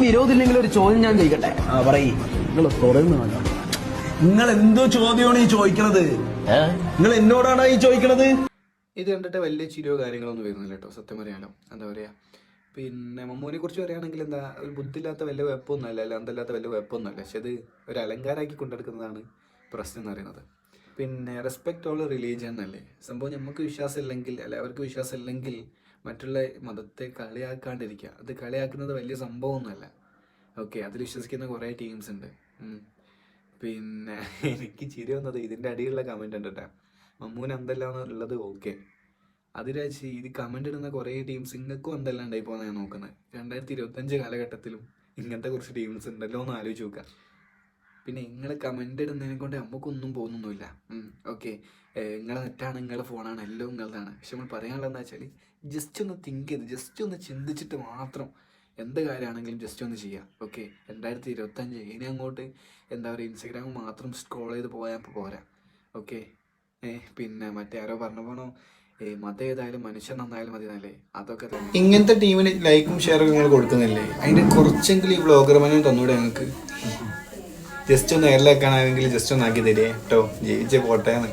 വിരോധമില്ലെങ്കിൽ ഒരു ചോദ്യം ഞാൻ ചോദിക്കട്ടെ? പറയ്. നിങ്ങൾ തുറന്നു. നിങ്ങൾ എന്തോ ചോദ്യമാണ് ഈ ചോദിക്കണത്? നിങ്ങൾ എന്നോടാണ് ഈ ചോദിക്കണത്? ഇത് കണ്ടിട്ട് വലിയ ചിരിയോ കാര്യങ്ങളൊന്നും വരുന്നില്ല കേട്ടോ, സത്യം പറയാലോ. എന്താ പറയുക, പിന്നെ മമ്മൂനെ കുറിച്ച് പറയുകയാണെങ്കിൽ എന്താ, ഒരു ബുദ്ധിയില്ലാത്ത വലിയ കുഴപ്പമൊന്നുമല്ല, അല്ല എന്തല്ലാത്ത വലിയ കുഴപ്പമൊന്നുമല്ല. പക്ഷെ അത് ഒരു അലങ്കാരമാക്കി കൊണ്ടെടുക്കുന്നതാണ് പ്രശ്നം എന്ന് പറയുന്നത്. പിന്നെ റെസ്പെക്റ്റ് ഓൾ റിലീജിയൻ എന്നല്ലേ സംഭവം. നമുക്ക് വിശ്വാസം ഇല്ലെങ്കിൽ അല്ലെ അവർക്ക് വിശ്വാസം ഇല്ലെങ്കിൽ മറ്റുള്ള മതത്തെ കളിയാക്കാണ്ടിരിക്കുക. അത് കളിയാക്കുന്നത് വലിയ സംഭവമൊന്നുമല്ല. ഓക്കെ, അതിൽ വിശ്വസിക്കുന്ന കുറേ ടീംസ് ഉണ്ട്. പിന്നെ എനിക്ക് ചിരി വന്നത് ഇതിൻ്റെ അടിയിലുള്ള കമൻറ്റ് ഉണ്ട് കേട്ടോ, മമ്മൂന് എന്തെല്ലാന്നുള്ളത്. ഓക്കെ, അതിലാച്ച് ഇത് കമൻ്റ് ഇടുന്ന കുറേ ടീംസ് ഇങ്ങൾക്കും എന്തെല്ലാം ഉണ്ടായി പോകുന്ന ഞാൻ നോക്കുന്നത്. 2025 കാലഘട്ടത്തിലും ഇങ്ങനത്തെ കുറച്ച് ടീംസ് ഉണ്ടല്ലോ എന്ന് ആലോചിച്ച് നോക്കുക. പിന്നെ നിങ്ങൾ കമൻ്റ് ഇടുന്നതിനെ കൊണ്ട് നമുക്കൊന്നും പോകുന്നൊന്നുമില്ല. ഓക്കെ, നിങ്ങളെ നെറ്റാണ്, നിങ്ങളുടെ ഫോണാണ്, എല്ലാം നിങ്ങളതാണ്. പക്ഷെ നമ്മൾ പറയാനുള്ളതെന്ന് വെച്ചാൽ ജസ്റ്റ് ഒന്ന് തിങ്ക് ചെയ്ത്, ജസ്റ്റ് ഒന്ന് ചിന്തിച്ചിട്ട് മാത്രം എന്ത് കാര്യമാണെങ്കിലും ജസ്റ്റ് ഒന്ന് ചെയ്യാം. ഓക്കെ, 2025 ഇനി അങ്ങോട്ട് എന്താ പറയുക, ഇൻസ്റ്റഗ്രാം മാത്രം സ്ക്രോൾ ചെയ്ത് പോയാൽ പോരാ. ഓക്കെ, പിന്നെ മറ്റേ ആരോ പറഞ്ഞു പോണോ, മതം ഏതായാലും മനുഷ്യൻ നന്നായാലും മതി എന്നല്ലേ, അതൊക്കെ തന്നെ. ഇങ്ങനത്തെ ടീമിന് ലൈക്കും ഷെയറും നിങ്ങൾ കൊടുക്കുന്നില്ലേ? അതിൻ്റെ കുറച്ചെങ്കിലും ഈ വ്ളോഗർമാനും തന്നൂടെ ഞങ്ങൾക്ക്? ജസ്റ്റ് ഒന്ന് എയറിലാക്കാനാണെങ്കിൽ ജസ്റ്റ് ഒന്ന് ആക്കി തരേ കേട്ടോ, ജയിച്ചേ പോട്ടേന്ന്.